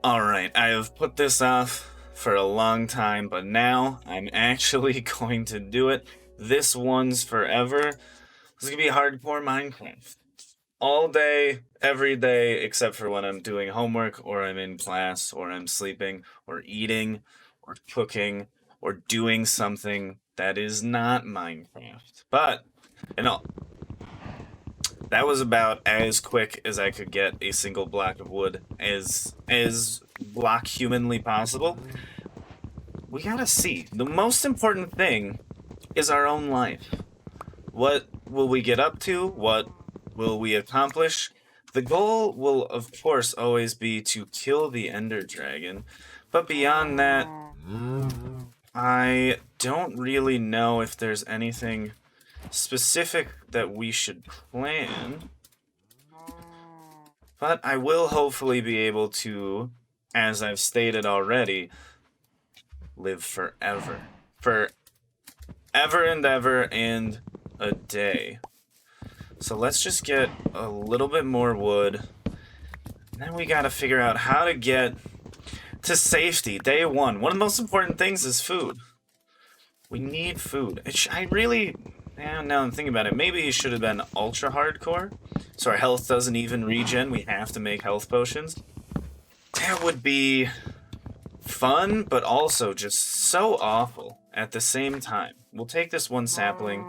Alright, I have put this off for a long time, but now I'm actually going to do it. This one's forever. This is gonna be hardcore Minecraft. All day, every day, except for when I'm doing homework, or I'm in class, or I'm sleeping, or eating, or cooking, or doing something that is not Minecraft. But, you know, that was about as quick as I could get a single block of wood as block humanly possible. We gotta see. The most important thing is our own life. What will we get up to? What will we accomplish? The goal will, of course, always be to kill the Ender Dragon. But beyond that, I don't really know if there's anything specific that we should plan. But I will hopefully be able to, as I've stated already, live forever. For ever and ever and a day. So let's just get a little bit more wood. And then we gotta figure out how to get to safety. Day one. One of the most important things is food. We need food. I really... Now I'm thinking about it, maybe it should have been ultra hardcore. So our health doesn't even regen. We have to make health potions. That would be fun, but also just so awful at the same time. We'll take this one sapling.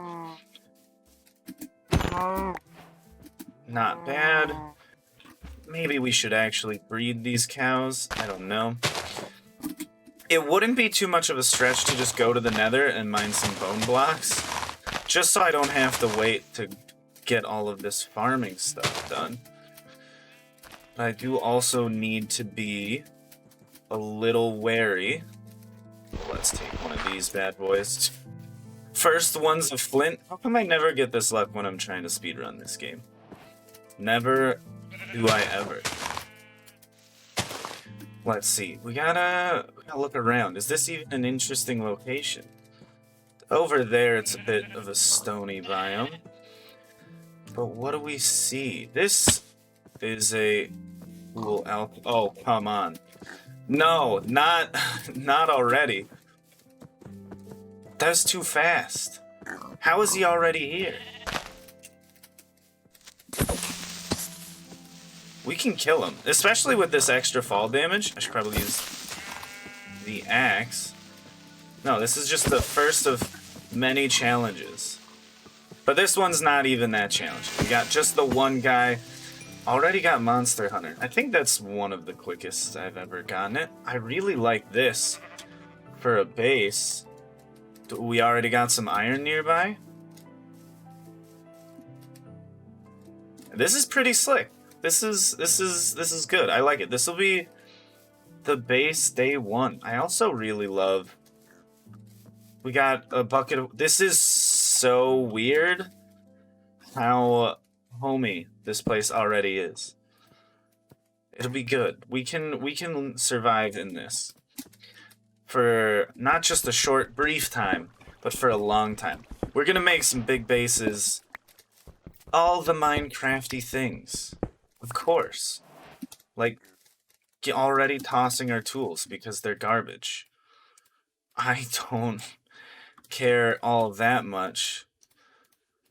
Not bad. Maybe we should actually breed these cows. I don't know. It wouldn't be too much of a stretch to just go to the nether and mine some bone blocks. Just so I don't have to wait to get all of this farming stuff done. But I do also need to be a little wary. Let's take one of these bad boys. First one's a flint. How come I never get this luck when I'm trying to speedrun this game? Never do I ever. Let's see. We gotta look around. Is this even an interesting location? Over there, it's a bit of a stony biome. But what do we see? This is a cool oh, come on. No, not already. That's too fast. How is he already here? We can kill him, especially with this extra fall damage. I should probably use the axe. No, this is just the first of many challenges. But this one's not even that challenging. We got just the one guy. Already got Monster Hunter. I think that's one of the quickest I've ever gotten it. I really like this for a base. We already got some iron nearby. This is pretty slick. This is good. I like it. This will be the base day one. I also really love... We got a bucket of... This is so weird how homey this place already is. It'll be good. We can survive in this. For not just a short, brief time, but for a long time. We're gonna make some big bases. All the Minecrafty things. Of course. Like, already tossing our tools because they're garbage. I don't care all that much.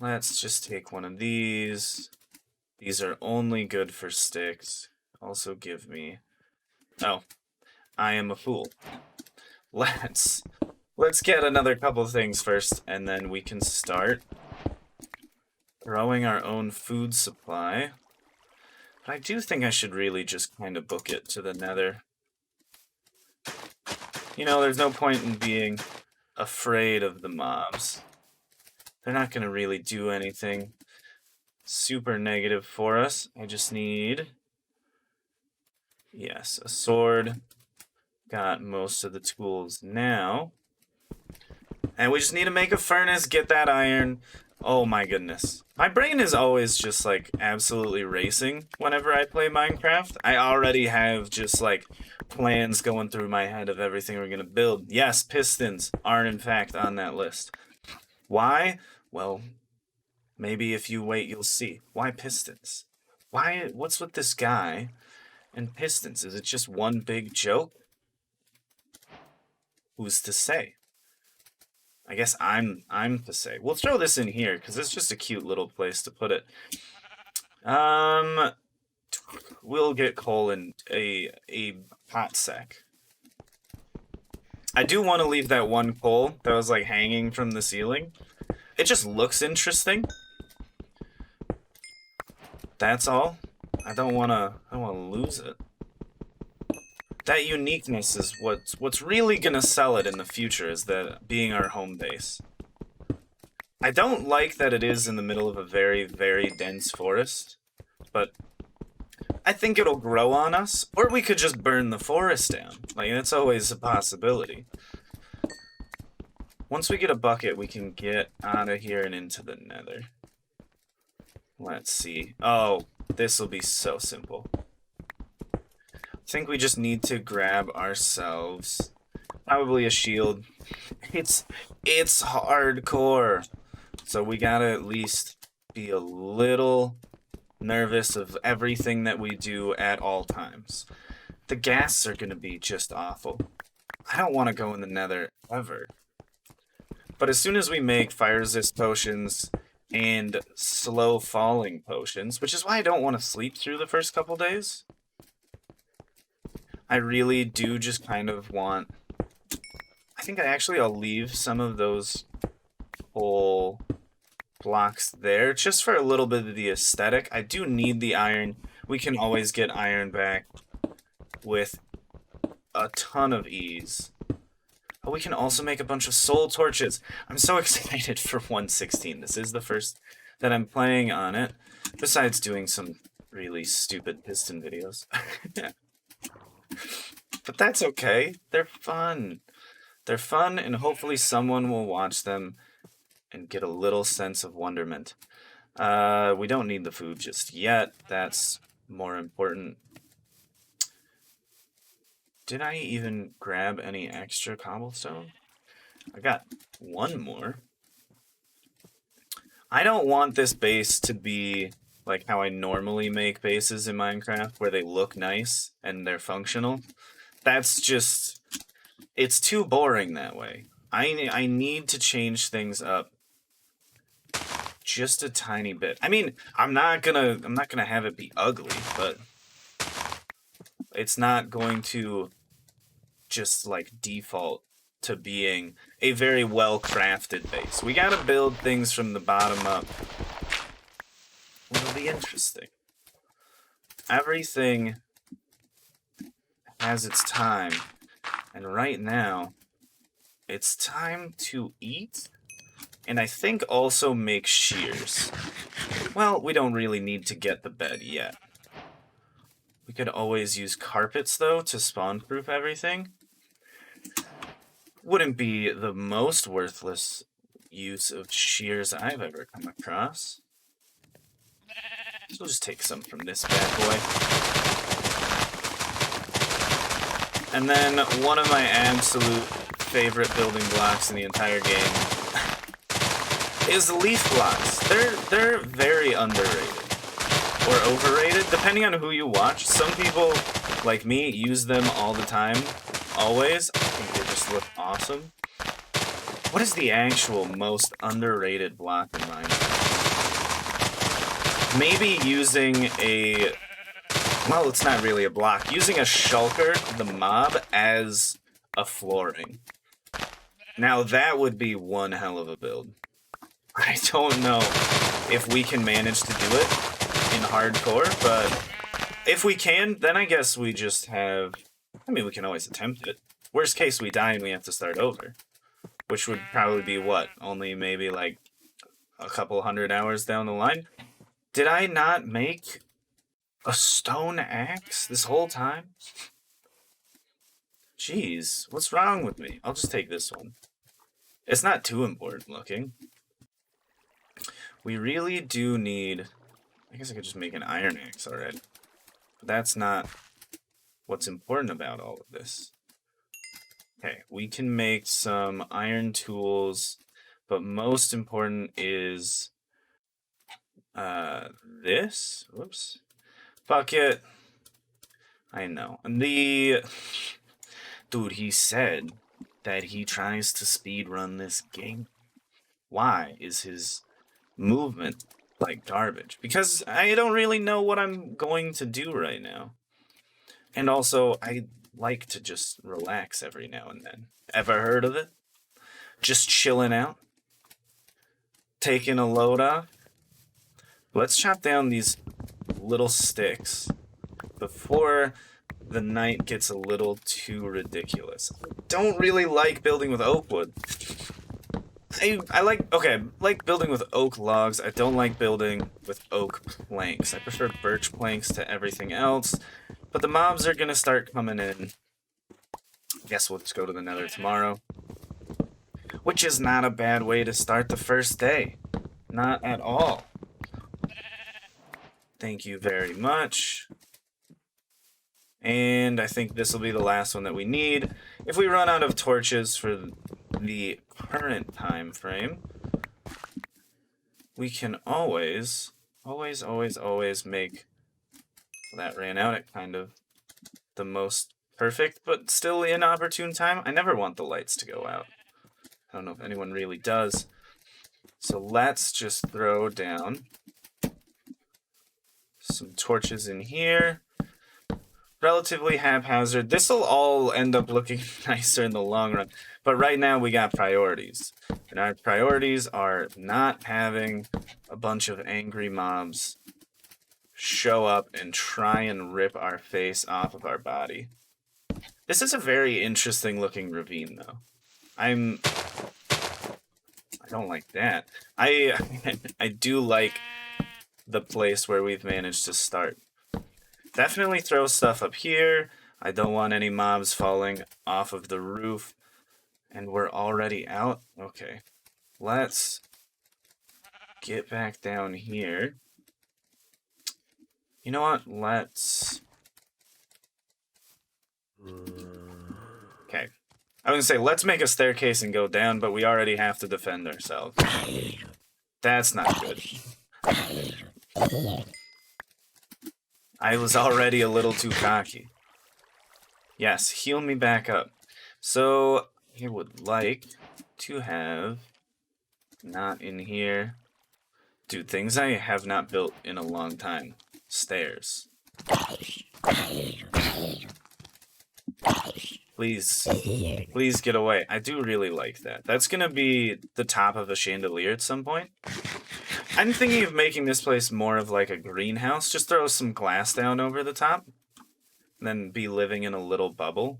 Let's just take one of these. These are only good for sticks. Also give me... Oh, I am a fool. Let's get another couple things first, and then we can start growing our own food supply. But I do think I should really just kind of book it to the nether. You know, there's no point in being afraid of the mobs. They're not going to really do anything super negative for us. I just need... Yes, a sword. Got most of the tools now. And we just need to make a furnace, get that iron. Oh my goodness. My brain is always just like absolutely racing whenever I play Minecraft. I already have just like plans going through my head of everything we're gonna build. Yes, pistons are in fact on that list. Why? Well, maybe if you wait you'll see. Why pistons? What's with this guy And pistons, is it just one big joke? Who's to say? I guess I'm to say. We'll throw this in here because it's just a cute little place to put it. We'll get coal in a pot sack. I do want to leave that one coal that was like hanging from the ceiling. It just looks interesting. That's all. I don't wanna lose it. That uniqueness is what's really gonna sell it in the future, is that being our home base. I don't like that it is in the middle of a very, very dense forest, but I think it'll grow on us, or we could just burn the forest down. Like, that's always a possibility. Once we get a bucket, we can get out of here and into the nether. Let's see. Oh, this will be so simple. I think we just need to grab ourselves probably a shield. It's hardcore. So we gotta at least be a little nervous of everything that we do at all times. The ghasts are gonna be just awful. I don't want to go in the nether ever. But as soon as we make fire resist potions and slow falling potions, which is why I don't want to sleep through the first couple days, I really do just kind of want... I think I'll leave some of those whole blocks there just for a little bit of the aesthetic. I do need the iron. We can always get iron back with a ton of ease. Oh, we can also make a bunch of soul torches. I'm so excited for 1.16. This is the first that I'm playing on it, besides doing some really stupid piston videos. But that's okay. They're fun. They're fun, and hopefully someone will watch them and get a little sense of wonderment. We don't need the food just yet. That's more important. Did I even grab any extra cobblestone? I got one more. I don't want this base to be like how I normally make bases in Minecraft, where they look nice and they're functional. That's just... it's too boring that way. I need to change things up just a tiny bit. I mean, I'm not gonna have it be ugly, but it's not going to just like default to being a very well crafted base. We gotta build things from the bottom up. It'll be interesting. Everything has its time, and right now it's time to eat, and I think also make shears. Well, we don't really need to get the bed yet. We could always use carpets, though, to spawn-proof everything. Wouldn't be the most worthless use of shears I've ever come across. So we'll just take some from this bad boy. And then one of my absolute favorite building blocks in the entire game is leaf blocks. They're very underrated. Or overrated, depending on who you watch. Some people, like me, use them all the time, always. I think they just look awesome. What is the actual most underrated block in Minecraft? Maybe using a... well, it's not really a block. Using a shulker, the mob, as a flooring. Now that would be one hell of a build. I don't know if we can manage to do it in hardcore, but if we can, then I guess we just have... I mean, we can always attempt it. Worst case, we die and we have to start over. Which would probably be, what, only maybe like a couple 100 hours down the line? Did I not make a stone axe this whole time? Jeez, what's wrong with me? I'll just take this one. It's not too important looking. We really do need... I guess I could just make an iron axe already. But that's not what's important about all of this. Okay, we can make some iron tools, but most important is this. Whoops. Bucket. I know. Dude, he said that he tries to speed run this game. Why is his movement like garbage? Because I don't really know what I'm going to do right now. And also, I like to just relax every now and then. Ever heard of it? Just chilling out? Taking a load off? Let's chop down these little sticks before the night gets a little too ridiculous. I don't really like building with oak wood. I like building with oak logs. I don't like building with oak planks. I prefer birch planks to everything else. But the mobs are gonna start coming in. I guess we'll just go to the nether tomorrow. Which is not a bad way to start the first day. Not at all. Thank you very much. And I think this will be the last one that we need. If we run out of torches for the current time frame, we can always make that ran out at kind of the most perfect, but still inopportune time. I never want the lights to go out. I don't know if anyone really does. So let's just throw down some torches in here. Relatively haphazard. This will all end up looking nicer in the long run. But right now we got priorities. And our priorities are not having a bunch of angry mobs show up and try and rip our face off of our body. This is a very interesting looking ravine though. I don't like that. I do like the place where we've managed to start. Definitely throw stuff up here. I don't want any mobs falling off of the roof. And we're already out? Okay. Let's get back down here. You know what? Let's... Okay. I was gonna say, let's make a staircase and go down, but we already have to defend ourselves. That's not good. I was already a little too cocky. Yes, heal me back up. So, I would like to have, not in here, dude, things I have not built in a long time. Stairs. Please, please get away. I do really like that. That's gonna be the top of a chandelier at some point. I'm thinking of making this place more of like a greenhouse. Just throw some glass down over the top. And then be living in a little bubble.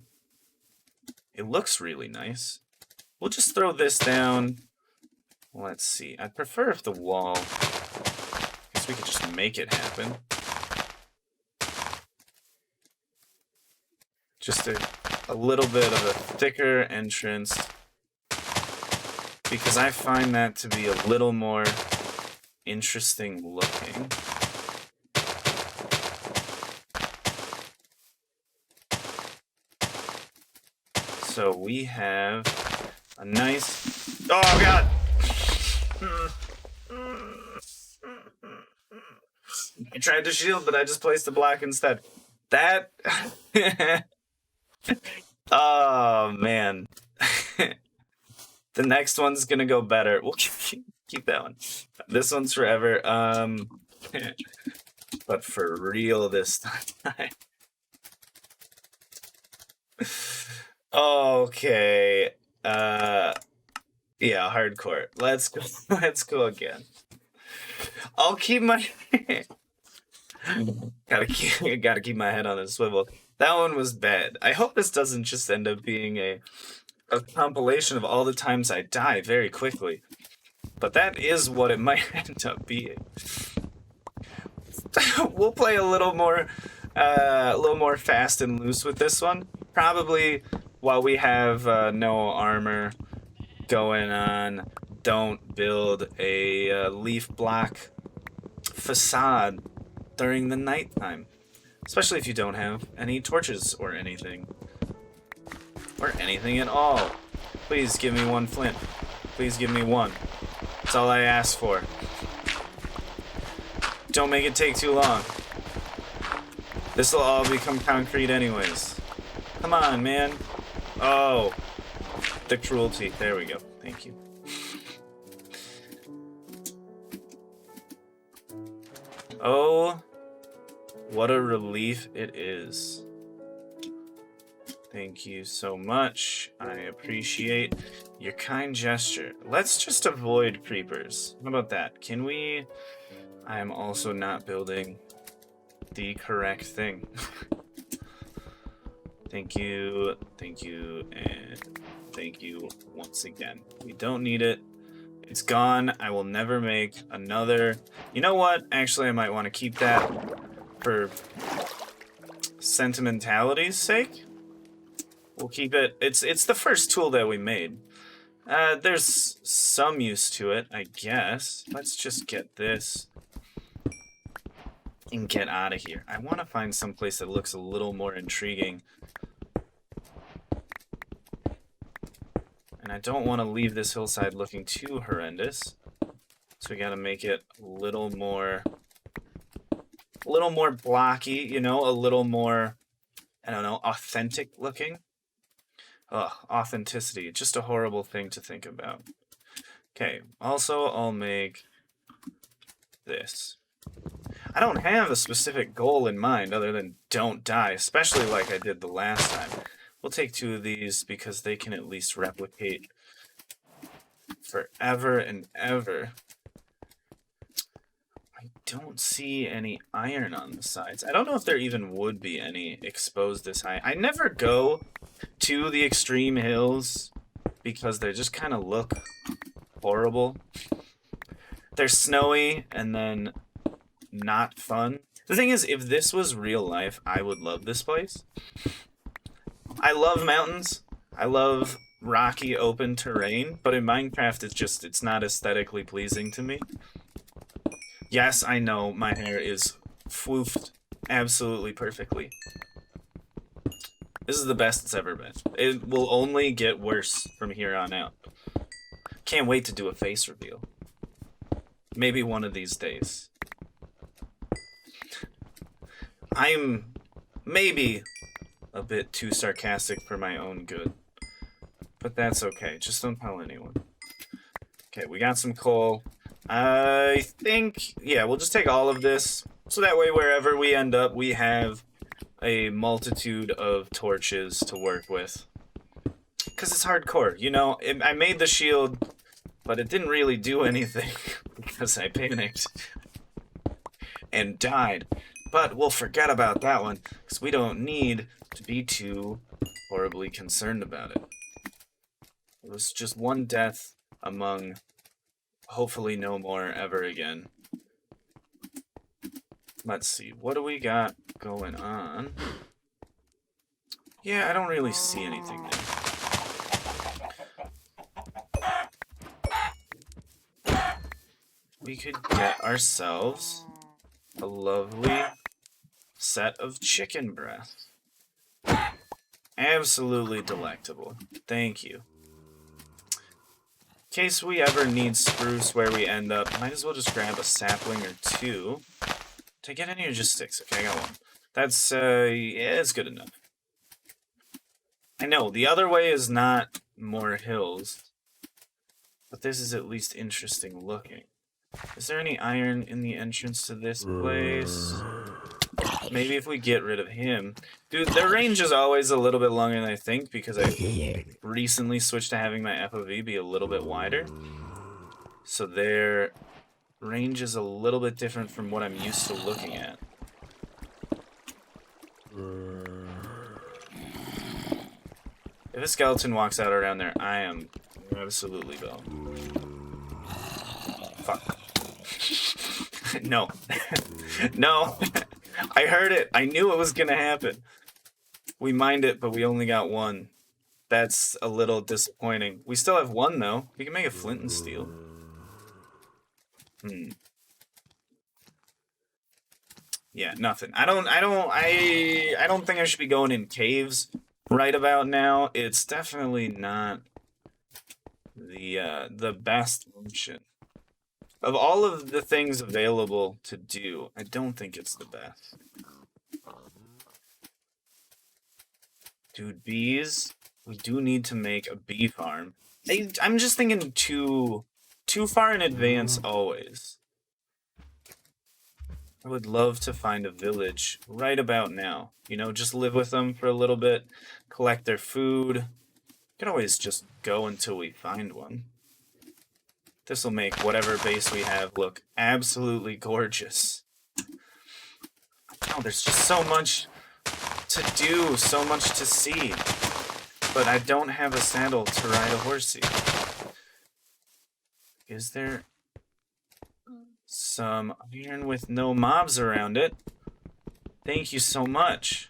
It looks really nice. We'll just throw this down. Let's see. I'd prefer if the wall... I guess we could just make it happen. Just a little bit of a thicker entrance. Because I find that to be a little more interesting looking. So we have a nice... Oh, God! I tried to shield, but I just placed a block instead. That... Oh, man. The next one's gonna go better. We'll keep that one. This one's forever. But for real this time. Okay. Yeah, hardcore. Let's go. Let's go again. I'll keep my gotta keep my head on a swivel. That one was bad. I hope this doesn't just end up being a compilation of all the times I die very quickly. But that is what it might end up being. We'll play a little more fast and loose with this one. Probably while we have no armor going on. Don't build a leaf block facade during the nighttime. Especially if you don't have any torches or anything. Or anything at all. Please give me one flint. Please give me one. That's all I ask for. Don't make it take too long. This'll all become concrete anyways. Come on, man. Oh. The cruelty. There we go. Thank you. Oh. What a relief it is. Thank you so much. I appreciate your kind gesture. Let's just avoid creepers. How about that? Can we... I am also not building the correct thing. Thank you, and thank you once again. We don't need it. It's gone. I will never make another... You know what? Actually, I might want to keep that for sentimentality's sake. We'll keep it. It's the first tool that we made. There's some use to it, I guess. Let's just get this and get out of here. I want to find some place that looks a little more intriguing. And I don't want to leave this hillside looking too horrendous. So we got to make it a little more blocky, you know, a little more, I don't know, authentic looking. Ugh, authenticity, just a horrible thing to think about. Okay, also I'll make this. I don't have a specific goal in mind other than don't die, especially like I did the last time. We'll take 2 of these because they can at least replicate forever and ever. I don't see any iron on the sides. I don't know if there even would be any exposed this high. I never go to the extreme hills because they just kind of look horrible. They're snowy and then not fun. The thing is, if this was real life, I would love this place. I love mountains. I love rocky open terrain, but in Minecraft it's not aesthetically pleasing to me. Yes, I know my hair is floofed absolutely perfectly. This is the best it's ever been. It will only get worse from here on out. Can't wait to do a face reveal. Maybe one of these days. I'm maybe a bit too sarcastic for my own good. But that's okay. Just don't tell anyone. Okay, we got some coal. I think, yeah, we'll just take all of this. So that way, wherever we end up, we have a multitude of torches to work with. Because it's hardcore, you know? I made the shield, but it didn't really do anything because I panicked and died. But we'll forget about that one because we don't need to be too horribly concerned about it. It was just one death among hopefully no more ever again. Let's see, what do we got going on? Yeah, I don't really see anything there. We could get ourselves a lovely set of chicken breasts. Absolutely delectable. Thank you. In case we ever need spruce where we end up, might as well just grab a sapling or 2. Did I get any or just sticks? Okay, I got 1. That's, yeah, it's good enough. I know, the other way is not more hills, but this is at least interesting looking. Is there any iron in the entrance to this place? Maybe if we get rid of him. Dude, their range is always a little bit longer than I think because I recently switched to having my FOV be a little bit wider. So their range is a little bit different from what I'm used to looking at. If a skeleton walks out around there, I am absolutely going. Fuck. No. No. I heard it. I knew it was gonna happen. We mined it, but we only got 1. That's a little disappointing. We still have 1 though. We can make a flint and steel. Yeah, nothing. I don't think I should be going in caves right about now. It's definitely not the best option. Of all of the things available to do, I don't think it's the best. Dude, bees. We do need to make a bee farm. I'm just thinking too far in advance always. I would love to find a village right about now. You know, just live with them for a little bit, collect their food. We can always just go until we find one. This will make whatever base we have look absolutely gorgeous. Oh, there's just so much to do, so much to see. But I don't have a saddle to ride a horsey. Is there some iron with no mobs around it? Thank you so much.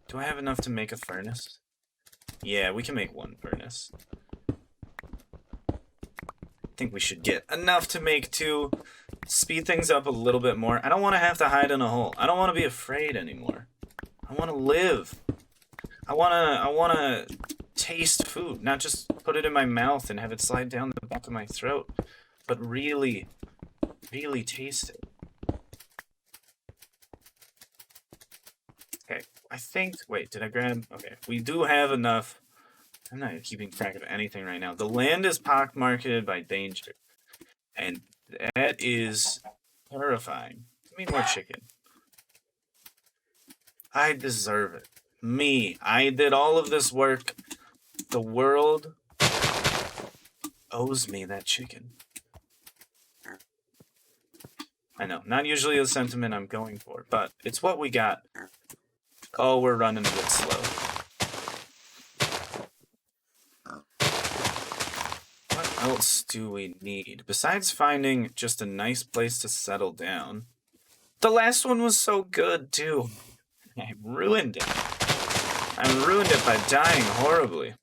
Do I have enough to make a furnace? Yeah, we can make one furnace. I think we should get enough to make two. Speed things up a little bit more. I don't want to have to hide in a hole. I don't want to be afraid anymore. I want to live. I want to taste food, not just put it in my mouth and have it slide down the back of my throat, but really, really taste it. Okay, I think, wait, did I grab, okay, we do have enough. I'm not keeping track of anything right now. The land is pockmarked by danger, and that is terrifying. Give me more chicken. I deserve it. Me. I did all of this work. The world owes me that chicken. I know, not usually the sentiment I'm going for, but it's what we got. Oh, we're running a bit slow. What else do we need? Besides finding just a nice place to settle down. The last one was so good, too. I ruined it. I ruined it by dying horribly.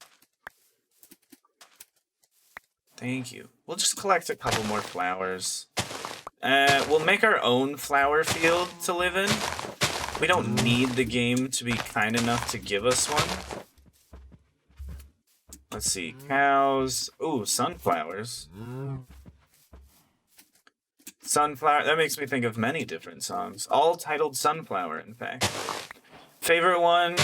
Thank you. We'll just collect a couple more flowers. We'll make our own flower field to live in. We don't need the game to be kind enough to give us one. Let's see. Cows. Ooh, sunflowers. Sunflower. That makes me think of many different songs. All titled Sunflower, in fact. Favorite one?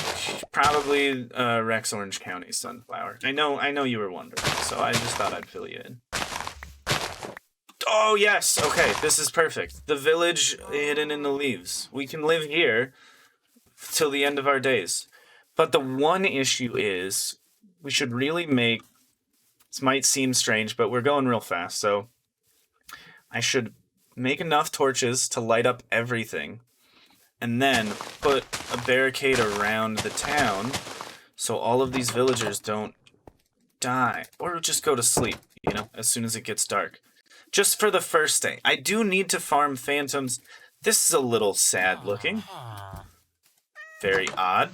Probably Rex Orange County Sunflower. I know you were wondering, so I just thought I'd fill you in. Oh, yes! Okay, this is perfect. The village hidden in the leaves. We can live here till the end of our days. But the one issue is, we should really make... This might seem strange, but we're going real fast, so... I should make enough torches to light up everything, and then put a barricade around the town so all of these villagers don't die. Or just go to sleep, you know, as soon as it gets dark. Just for the first day. I do need to farm phantoms. This is a little sad looking. Very odd.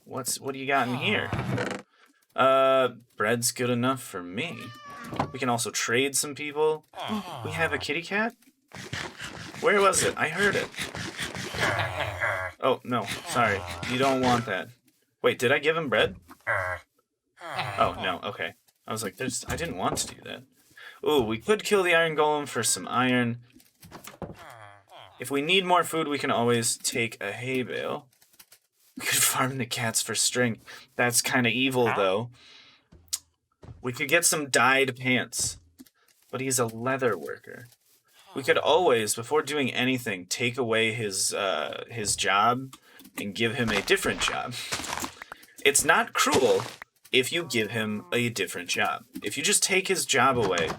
What do you got in here? Bread's good enough for me. We can also trade some people. We have a kitty cat? Where was it? I heard it. Oh, no. Sorry. You don't want that. Wait, did I give him bread? Oh, no. Okay. I was like, I didn't want to do that. Ooh, we could kill the iron golem for some iron. If we need more food, we can always take a hay bale. We could farm the cats for string. That's kind of evil, though. We could get some dyed pants. But he's a leather worker. We could always, before doing anything, take away his job and give him a different job. It's not cruel if you give him a different job. If you just take his job away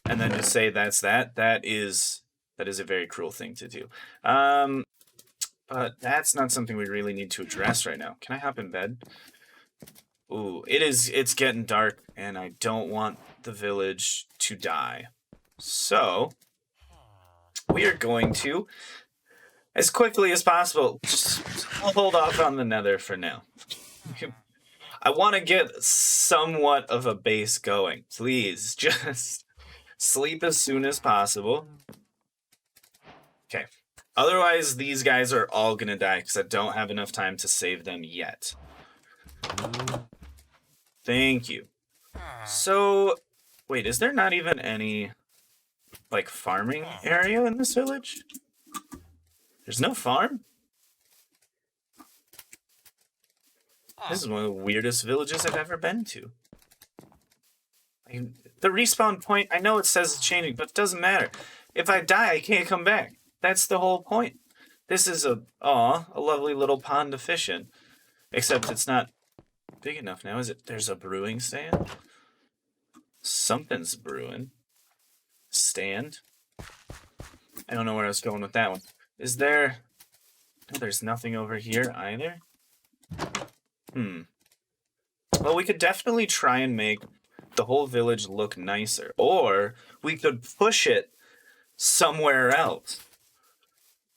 and then just say that is a very cruel thing to do. But that's not something we really need to address right now. Can I hop in bed? Ooh, it's getting dark, and I don't want the village to die. So, we are going to, as quickly as possible, just hold off on the nether for now. I want to get somewhat of a base going. Please, just sleep as soon as possible. Okay. Otherwise, these guys are all going to die because I don't have enough time to save them yet. Thank you. So, wait, is there not even any, like, farming area in this village? There's no farm? This is one of the weirdest villages I've ever been to. The respawn point, I know it says it's changing, but it doesn't matter. If I die, I can't come back. That's the whole point. This is a lovely little pond to fish in. Except it's not big enough now, is it? There's a brewing stand. Something's brewing. Stand. I don't know where I was going with that one. Is there... Oh, there's nothing over here either. Well, we could definitely try and make the whole village look nicer. Or we could push it somewhere else.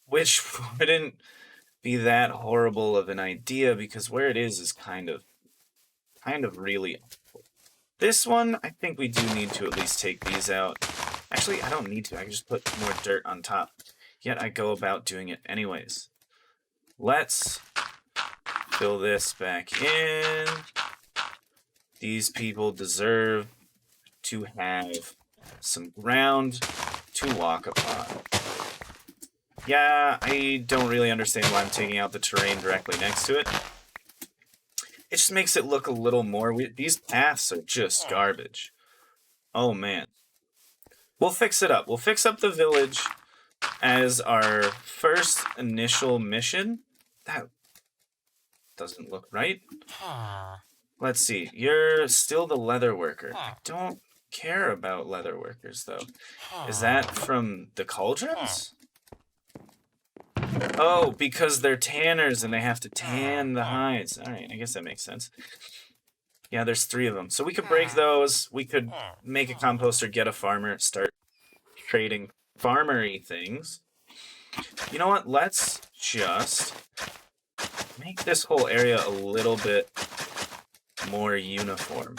Which wouldn't be that horrible of an idea, because where it is kind of really... This one, I think we do need to at least take these out. Actually, I don't need to. I can just put more dirt on top. Yet I go about doing it anyways. Let's fill this back in. These people deserve to have some ground to walk upon. Yeah, I don't really understand why I'm taking out the terrain directly next to it. It just makes it look a little more weird. These paths are just garbage. Oh, man. We'll fix it up. We'll fix up the village as our first initial mission. That doesn't look right. Let's see. You're still the leather worker. I don't care about leather workers, though. Is that from the cauldrons? Oh, because they're tanners and they have to tan the hides. All right, I guess that makes sense. Yeah, there's 3 of them. So we could break those. We could make a composter, get a farmer, start trading farmery things. You know what? Let's just make this whole area a little bit more uniform.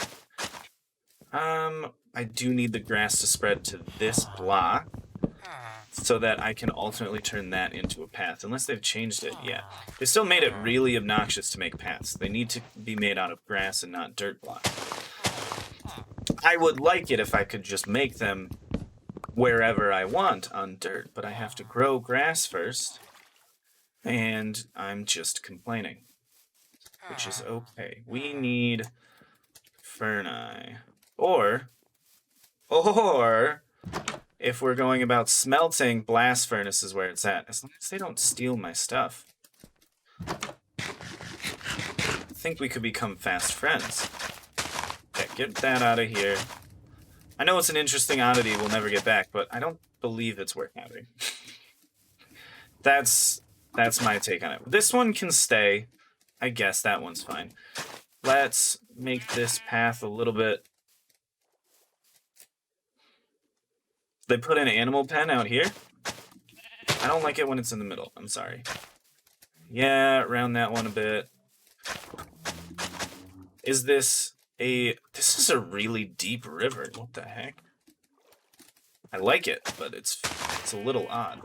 I do need the grass to spread to this block so that I can ultimately turn that into a path, unless they've changed it yet. They still made it really obnoxious to make paths. They need to be made out of grass and not dirt blocks. I would like it if I could just make them wherever I want on dirt, but I have to grow grass first, and I'm just complaining, which is okay. We need ferni. Or, if we're going about smelting, blast furnace is where it's at. As long as they don't steal my stuff. I think we could become fast friends. Okay, get that out of here. I know it's an interesting oddity we'll never get back, but I don't believe it's worth having. That's my take on it. This one can stay. I guess that one's fine. Let's make this path a little bit... They put an animal pen out here. I don't like it when it's in the middle. I'm sorry. Yeah, round that one a bit. Is this a... This is a really deep river. What the heck? I like it, but it's a little odd.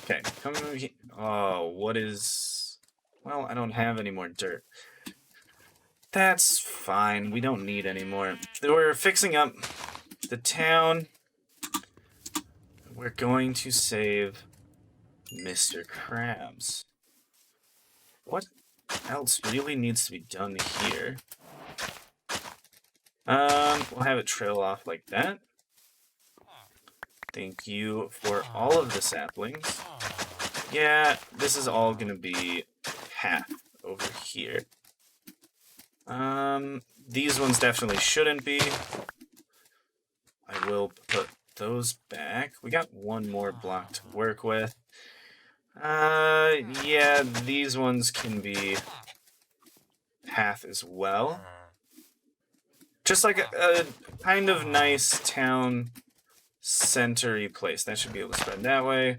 Okay, come over here. Oh, what is... Well, I don't have any more dirt. That's fine. We don't need any more. We're fixing up the town. We're going to save Mr. Krabs. What else really needs to be done here? We'll have it trail off like that. Thank you for all of the saplings. Yeah, this is all gonna be half over here. These ones definitely shouldn't be. I will put those back. We got one more block to work with. Yeah, these ones can be half as well. Just like a kind of nice town center-y place. That should be able to spread that way.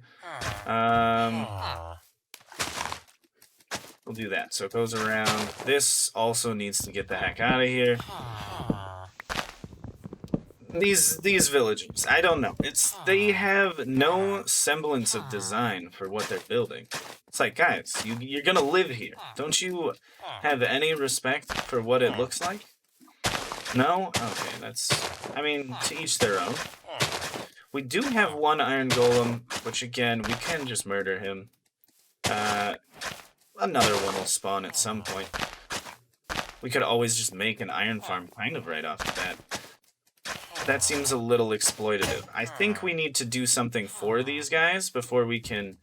We'll do that. So it goes around. This also needs to get the heck out of here. These villages, I don't know. They have no semblance of design for what they're building. It's like, guys, you're gonna live here. Don't you have any respect for what it looks like? No? Okay, I mean, to each their own. We do have one iron golem, which again, we can just murder him. Another one will spawn at some point. We could always just make an iron farm kind of right off the bat. That seems a little exploitative. I think we need to do something for these guys before we can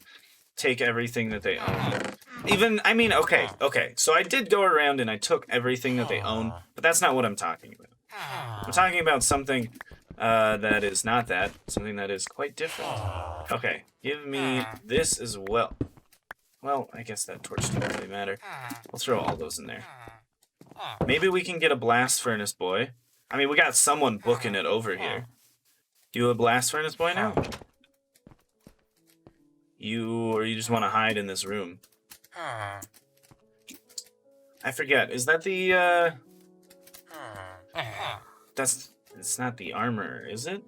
take everything that they own. I mean, okay, so I did go around and I took everything that they own, but that's not what I'm talking about. I'm talking about something that is not that, something that is quite different. Okay, give me this as well. Well, I guess that torch doesn't really matter. We'll throw all those in there. Maybe we can get a blast furnace boy. I mean, we got someone booking it over here. You a blast furnace boy now? Or you just want to hide in this room? I forget. Is that the, it's not the armor, is it?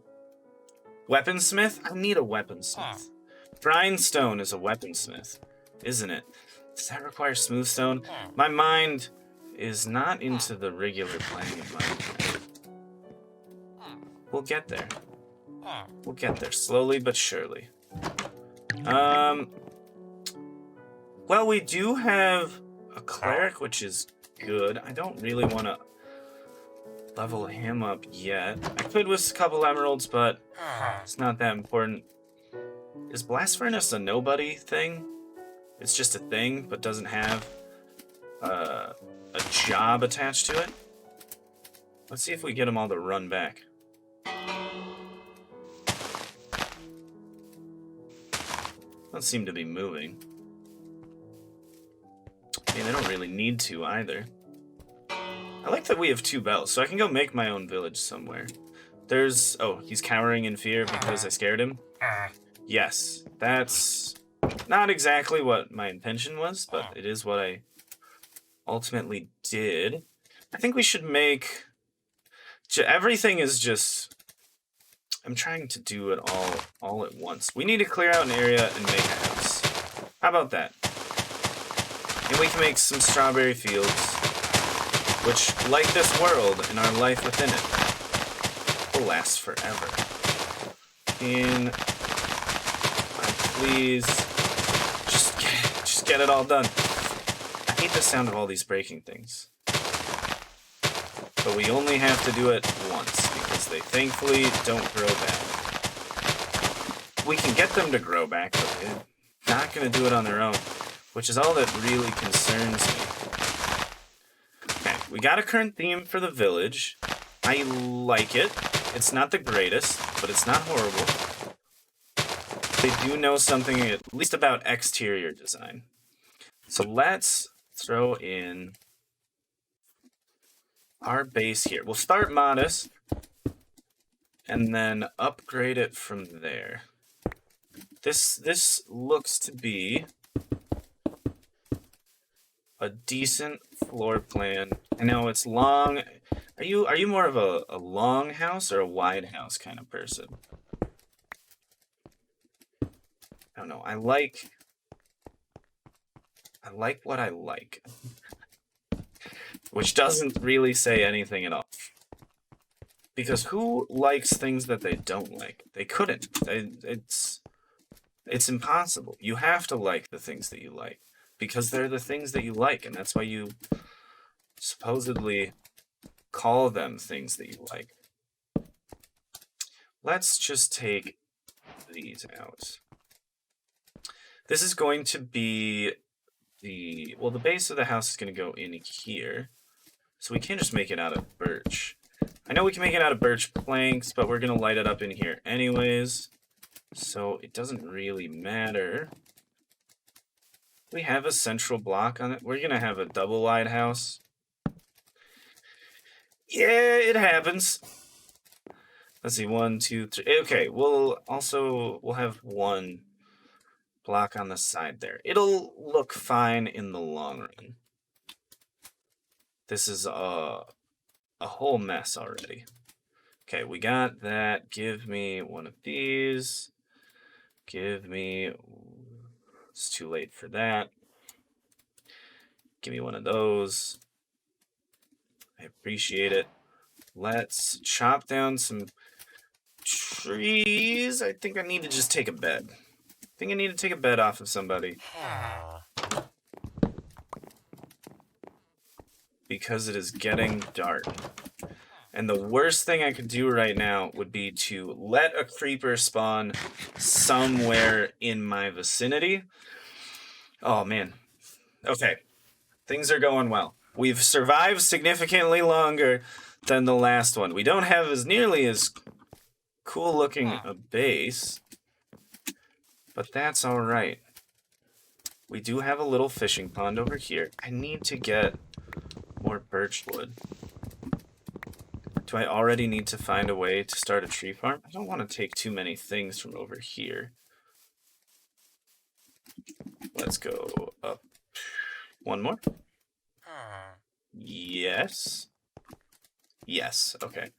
Weaponsmith? I need a weaponsmith. Grindstone is a weaponsmith, isn't it? Does that require smoothstone? My mind is not into the regular playing of Minecraft. We'll get there. We'll get there, slowly but surely. Well, we do have a cleric, which is good. I don't really want to level him up yet. I could with a couple emeralds, but it's not that important. Is Blast Furnace a nobody thing? It's just a thing, but doesn't have a job attached to it? Let's see if we get them all to run back. Don't seem to be moving. I mean, they don't really need to either. I like that we have 2 bells, so I can go make my own village somewhere. There's... Oh, he's cowering in fear because I scared him? Yes, that's not exactly what my intention was, but it is what I ultimately did. I think we should make... Everything is just... I'm trying to do it all at once. We need to clear out an area and make a house. How about that? And we can make some strawberry fields, which, like this world and our life within it, will last forever. Please, just get it all done. I hate the sound of all these breaking things. But we only have to do it once, because they thankfully don't grow back. We can get them to grow back, but they're not going to do it on their own, which is all that really concerns me. Okay, we got a current theme for the village. I like it. It's not the greatest, but it's not horrible. They do know something at least about exterior design. So let's throw in our base here. We'll start modest and then upgrade it from there. This looks to be a decent floor plan. I know it's long. Are you more of a long house or a wide house kind of person? I don't know. I like what I like. Which doesn't really say anything at all. Because who likes things that they don't like? They couldn't. It's impossible. You have to like the things that you like. Because they're the things that you like, and that's why you supposedly call them things that you like. Let's just take these out. This is going to be the base of the house is going to go in here. So we can't just make it out of birch. I know we can make it out of birch planks, but we're going to light it up in here anyways. So it doesn't really matter. We have a central block on it. We're going to have a double wide house. Yeah, it happens. Let's see, 1, 2, 3. Okay, we'll have one block on the side there. It'll look fine in the long run. This is a whole mess already. Okay, we got that. Give me one of these. Give me... It's too late for that. Give me one of those. I appreciate it. Let's chop down some trees. I think I need to just take a bed. I think I need to take a bed off of somebody. Because it is getting dark. And the worst thing I could do right now would be to let a creeper spawn somewhere in my vicinity. Oh, man. Okay. Things are going well. We've survived significantly longer than the last one. We don't have as nearly as cool looking a base, but that's all right. We do have a little fishing pond over here. I need to get more birch wood. Do I already need to find a way to start a tree farm? I don't want to take too many things from over here. Let's go up. One more. Yes. Yes, okay.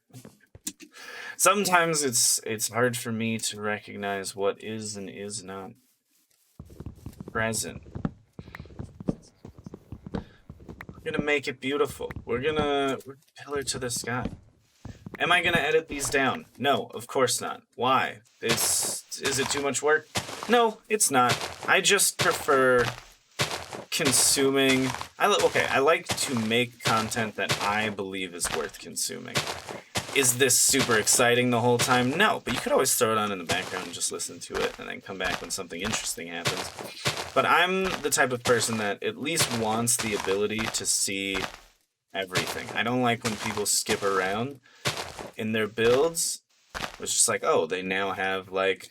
Sometimes it's hard for me to recognize what is and is not present. We're gonna make it beautiful. We're pillar to the sky. Am I gonna edit these down? No, of course not. Why? Is it too much work? No, it's not. I just prefer consuming. I like to make content that I believe is worth consuming. Is this super exciting the whole time? No, but you could always throw it on in the background and just listen to it and then come back when something interesting happens. But I'm the type of person that at least wants the ability to see everything. I don't like when people skip around in their builds. It's just like, oh, they now have like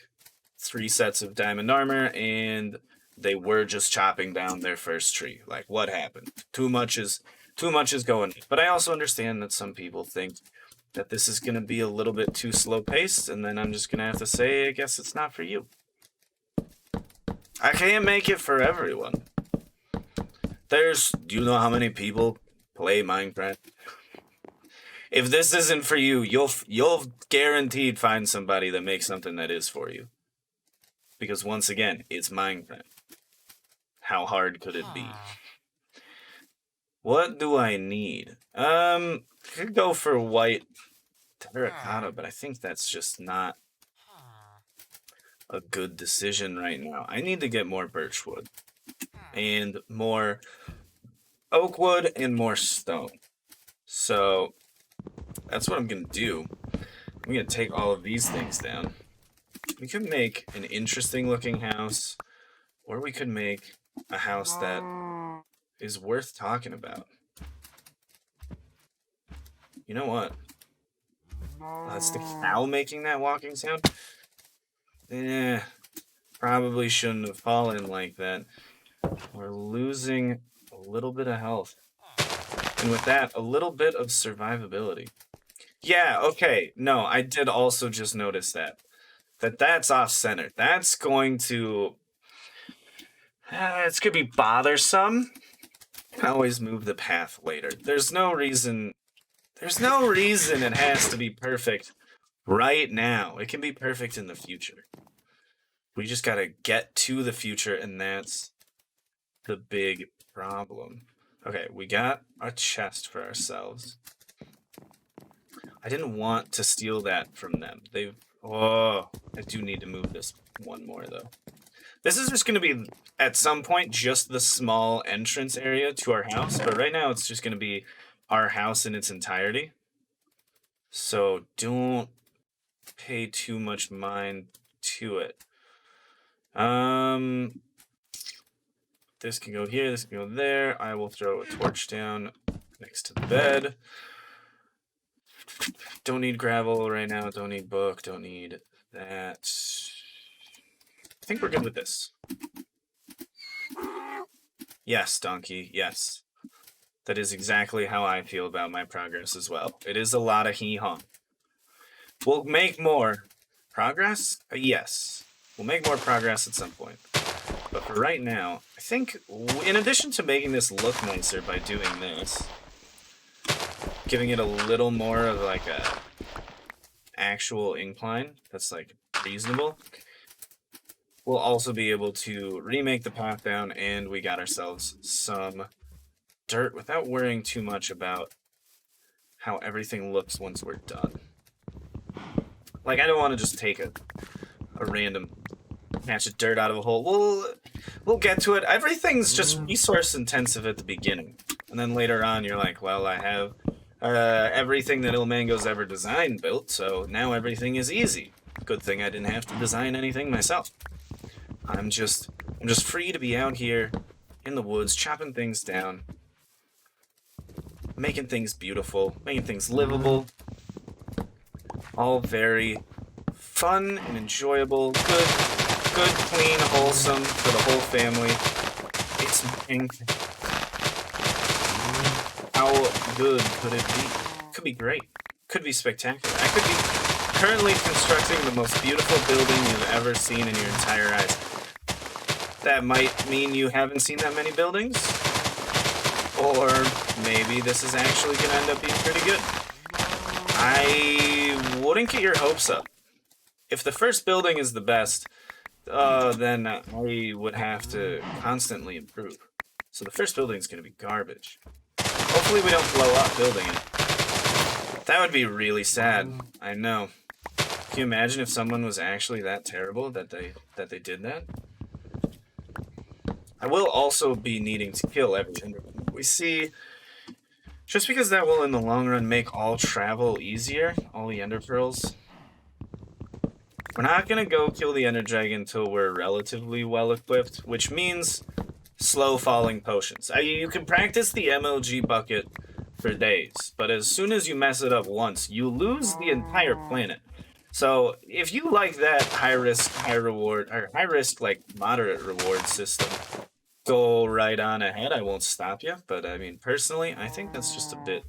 3 sets of diamond armor and they were just chopping down their first tree. Like, what happened? Too much is going. But I also understand that some people think that this is going to be a little bit too slow-paced, and then I'm just going to have to say, I guess it's not for you. I can't make it for everyone. Do you know how many people play Minecraft? If this isn't for you, you'll guaranteed find somebody that makes something that is for you. Because once again, it's Minecraft. How hard could it be? What do I need? I could go for white terracotta, but I think that's just not a good decision right now. I need to get more birch wood and more oak wood and more stone. So that's what I'm gonna do. I'm gonna take all of these things down. We could make an interesting looking house, or we could make a house that is worth talking about. You know what? That's the cow making that walking sound? Probably shouldn't have fallen like that. We're losing a little bit of health. And with that, a little bit of survivability. Yeah, okay. No, I did also just notice that's off-center. That's going to... it's going to be bothersome. I can always move the path later. There's no reason it has to be perfect right now. It can be perfect in the future. We just gotta get to the future, and that's the big problem. Okay, we got a chest for ourselves. I didn't want to steal that from them. I do need to move this one more, though. This is just going to be, at some point, just the small entrance area to our house. But right now, it's just going to be our house in its entirety. So don't pay too much mind to it. This can go here. This can go there. I will throw a torch down next to the bed. Don't need gravel right now. Don't need book. Don't need that. I think we're good with this. Yes, donkey, yes. That is exactly how I feel about my progress as well. It is a lot of hee-haw. We'll make more progress? Yes. We'll make more progress at some point. But for right now, I think, in addition to making this look nicer by doing this, giving it a little more of like a actual incline that's like reasonable, we'll also be able to remake the path down, and we got ourselves some dirt without worrying too much about how everything looks once we're done. Like, I don't want to just take a random patch of dirt out of a hole. We'll get to it. Everything's just resource intensive at the beginning. And then later on, you're like, well, I have everything that Il Mango's ever designed built, so now everything is easy. Good thing I didn't have to design anything myself. I'm just free to be out here in the woods, chopping things down, making things beautiful, making things livable. All very fun and enjoyable, good, clean, wholesome for the whole family. It's how good could it be? Could be great. Could be spectacular. I could be currently constructing the most beautiful building you've ever seen in your entire eyes. That might mean you haven't seen that many buildings, or maybe this is actually going to end up being pretty good. I wouldn't get your hopes up. If the first building is the best, then I would have to constantly improve. So the first building is going to be garbage. Hopefully we don't blow up building it. That would be really sad. I know. Can you imagine if someone was actually that terrible that they did that? I will also be needing to kill everything we see, just because that will in the long run make all travel easier, all the ender pearls. We're not going to go kill the ender dragon until we're relatively well equipped, which means slow falling potions. You can practice the MLG bucket for days, but as soon as you mess it up once, you lose the entire planet. So if you like that high risk, high reward, or high risk, like moderate reward system, go right on ahead. I won't stop you, but I mean, personally, I think that's just a bit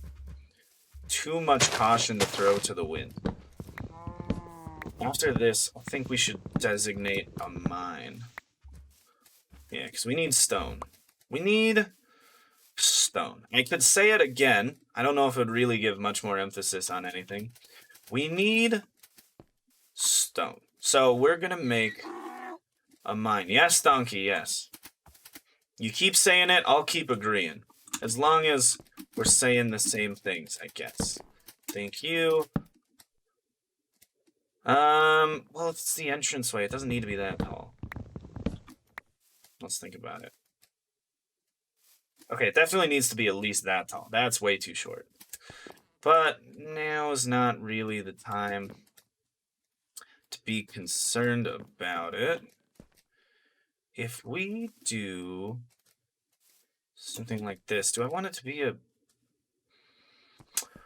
too much caution to throw to the wind. After this, I think we should designate a mine. Yeah, because we need stone. We need stone. I could say it again. I don't know if it would really give much more emphasis on anything. We need stone. So we're going to make a mine. Yes, Donkey, yes. You keep saying it, I'll keep agreeing. As long as we're saying the same things, I guess. Thank you. Well, it's the entranceway. It doesn't need to be that tall. Let's think about it. Okay, it definitely needs to be at least that tall. That's way too short. But now is not really the time to be concerned about it. If we do something like this, do I want it to be a...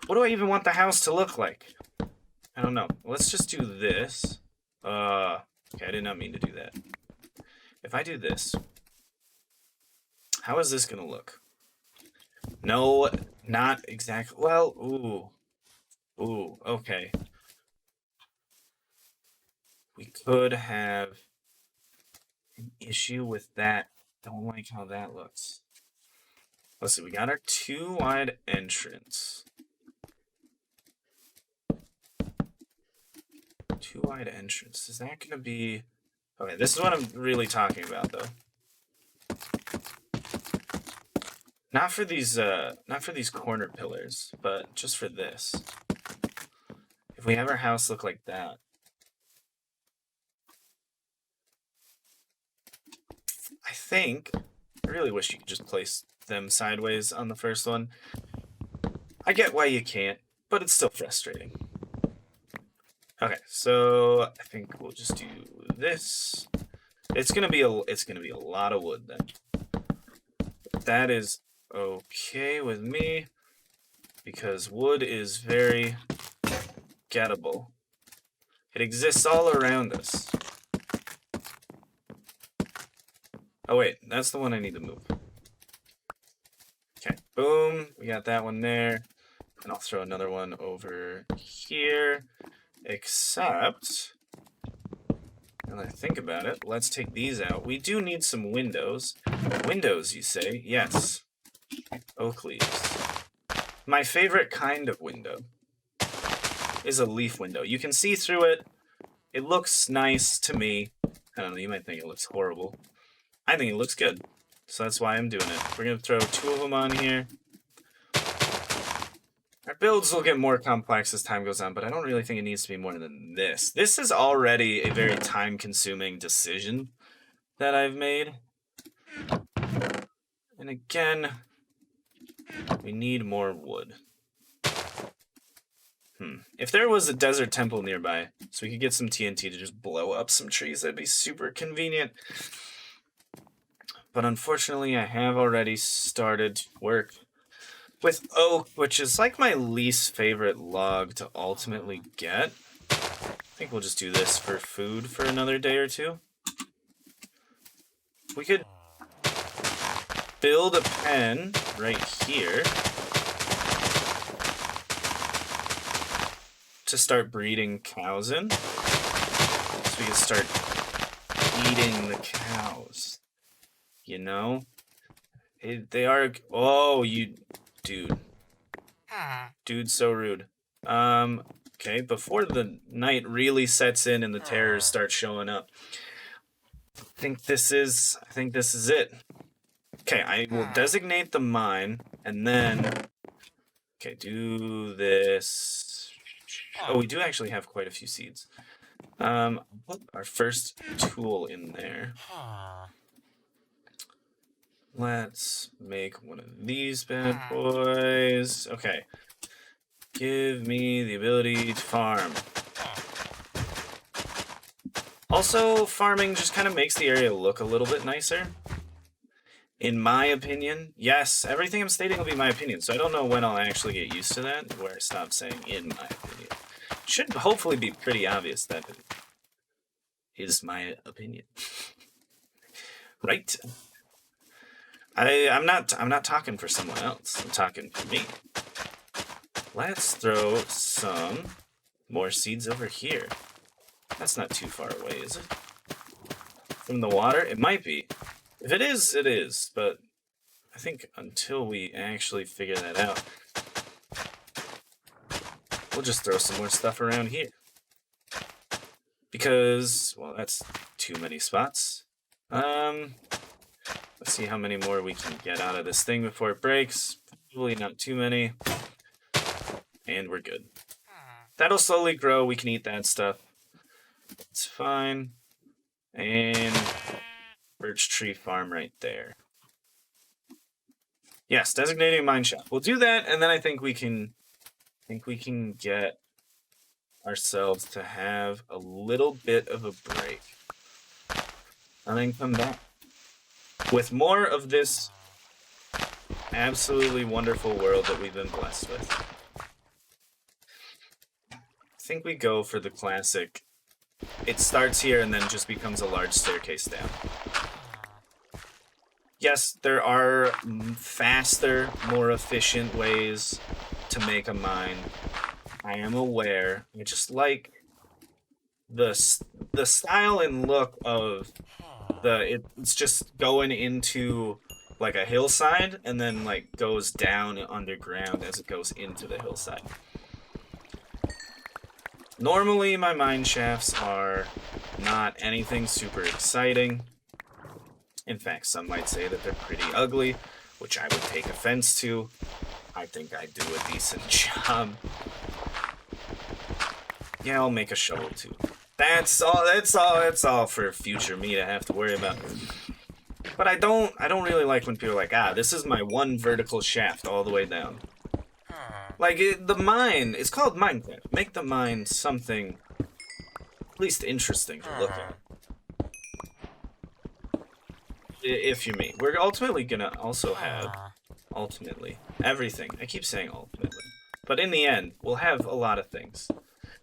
What do I even want the house to look like? I don't know. Let's just do this. Okay, I did not mean to do that. If I do this, how is this gonna look? No, not exactly. Well, ooh, okay. We could have an issue with that. Don't like how that looks. Let's see, we got our 2 wide entrance. 2 wide entrance. Is that gonna be... Okay, this is what I'm really talking about, though. Not for these corner pillars, but just for this. If we have our house look like that. I really wish you could just place them sideways on the first one. I get why you can't, but it's still frustrating. Okay, so I think we'll just do this. It's gonna be a lot of wood then. That is okay with me because wood is very gettable. It exists all around us. Oh wait, that's the one I need to move. Okay, boom, we got that one there. And I'll throw another one over here. Except, now that I think about it, let's take these out. We do need some windows. Windows, you say? Yes. Oak leaves. My favorite kind of window is a leaf window. You can see through it. It looks nice to me. I don't know, you might think it looks horrible. I think it looks good. So that's why I'm doing it. We're going to throw 2 of them on here. Our builds will get more complex as time goes on, but I don't really think it needs to be more than this. This is already a very time-consuming decision that I've made. And again, we need more wood. If there was a desert temple nearby, so we could get some TNT to just blow up some trees, that'd be super convenient. But unfortunately, I have already started to work with oak, which is like my least favorite log to ultimately get. I think we'll just do this for food for another day or two. We could build a pen right here to start breeding cows in. So we can start eating the cows. You know? They are... Oh, you... Dude. Dude's so rude. Okay, before the night really sets in and the terrors start showing up, I think this is it. Okay, I will designate the mine, and then... Okay, do this... Oh, we do actually have quite a few seeds. Put our first tool in there. Let's make one of these bad boys. Okay. Give me the ability to farm. Also, farming just kind of makes the area look a little bit nicer. In my opinion. Yes, everything I'm stating will be my opinion, so I don't know when I'll actually get used to that, where I stop saying in my opinion. Should hopefully be pretty obvious that it is my opinion. Right? I'm not talking for someone else. I'm talking for me. Let's throw some more seeds over here. That's not too far away, is it? From the water? It might be. If it is, it is. But I think until we actually figure that out, we'll just throw some more stuff around here. Because, well, that's too many spots. Let's see how many more we can get out of this thing before it breaks. Probably not too many. And we're good. That'll slowly grow. We can eat that stuff. It's fine. And birch tree farm right there. Yes, designating a mine shaft. We'll do that, and then I think we can get ourselves to have a little bit of a break. And then come back with more of this absolutely wonderful world that we've been blessed with. I think we go for the classic. It starts here and then just becomes a large staircase down. Yes, there are faster, more efficient ways to make a mine. I am aware. I just like the style and look of it's just going into like a hillside and then like goes down underground as it goes into the hillside. Normally my mine shafts are not anything super exciting. In fact, some might say that they're pretty ugly, which I would take offense to. I think I do a decent job. Yeah, I'll make a shovel too. That's all for future me to have to worry about. But I don't really like when people are like, this is my one vertical shaft all the way down. Like, the mine, it's called Minecraft. Make the mine something at least interesting to look at. If you're me. We're ultimately gonna also have, everything. I keep saying ultimately. But in the end, we'll have a lot of things.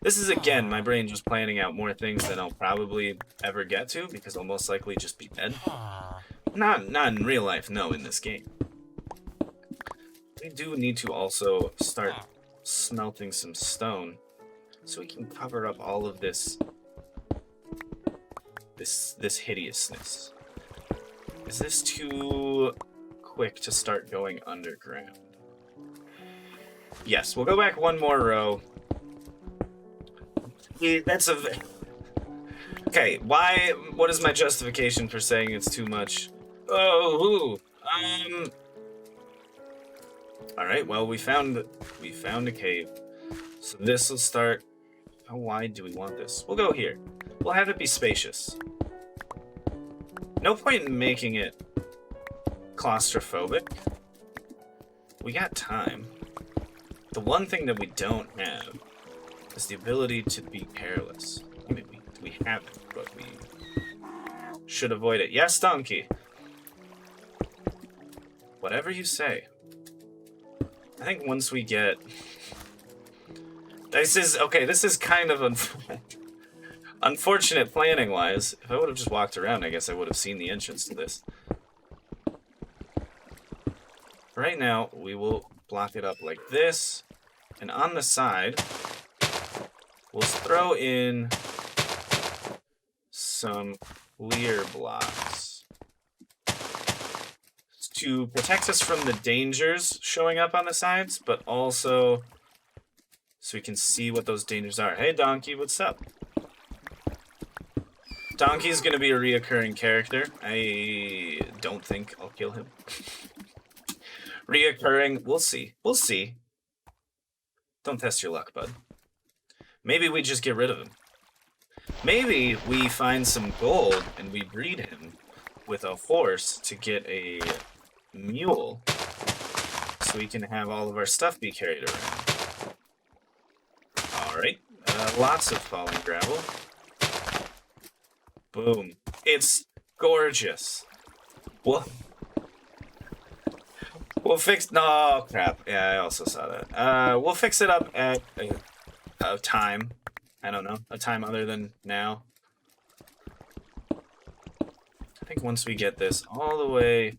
This is, again, my brain just planning out more things than I'll probably ever get to, because I'll most likely just be dead. Not in real life, no, in this game. We do need to also start smelting some stone, so we can cover up all of this hideousness. Is this too quick to start going underground? Yes, we'll go back one more row. That's a... Okay, what is my justification for saying it's too much? Oh, All right. Well, we found a cave. So this will start. How wide do we want this? We'll go here. We'll have it be spacious. No point in making it claustrophobic. We got time. The one thing that we don't have is the ability to be careless. I mean, we have it, but we should avoid it. Yes, donkey. Whatever you say. I think once we get... This is kind of unfortunate planning-wise. If I would have just walked around, I guess I would have seen the entrance to this. Right now, we will block it up like this. And on the side, we'll throw in some clear blocks to protect us from the dangers showing up on the sides, but also so we can see what those dangers are. Hey, Donkey, what's up? Donkey's gonna be a reoccurring character. I don't think I'll kill him. Reoccurring, we'll see. We'll see. Don't test your luck, bud. Maybe we just get rid of him. Maybe we find some gold and we breed him with a horse to get a mule so we can have all of our stuff be carried around. Alright, lots of falling gravel. Boom. It's gorgeous. We'll fix... No, crap. Yeah, I also saw that. We'll fix it up at a time. I don't know. A time other than now. I think once we get this all the way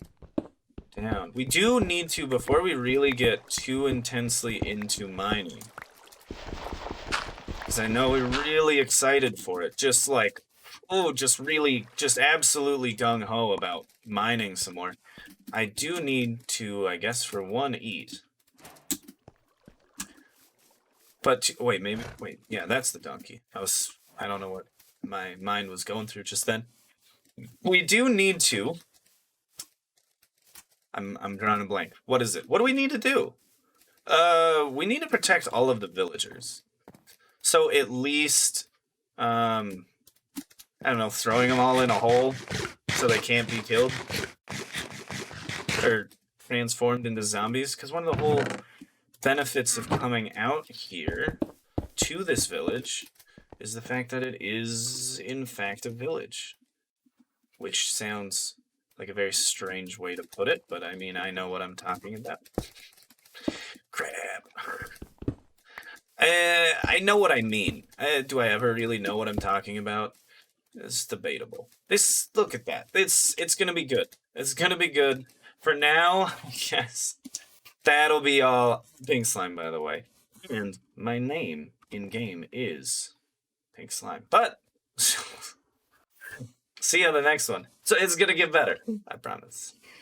down. We do need to, before we really get too intensely into mining. Because I know we're really excited for it. Just like, oh, just absolutely gung-ho about mining some more. I do need to, I guess, for one, eat. But, wait, yeah, that's the donkey. I don't know what my mind was going through just then. We do need to... I'm drawing a blank. What is it? What do we need to do? We need to protect all of the villagers. So at least, I don't know, throwing them all in a hole so they can't be killed. Or transformed into zombies. Because one of the whole benefits of coming out here to this village is the fact that it is, in fact, a village. Which sounds like a very strange way to put it, but I mean, I know what I'm talking about. Crap. I know what I mean. Do I ever really know what I'm talking about? It's debatable. Look at that. It's gonna be good. It's gonna be good. For now, yes. That'll be all. Pink Slime, by the way. And my name in-game is Pink Slime. But, see you on the next one. So it's gonna get better. I promise.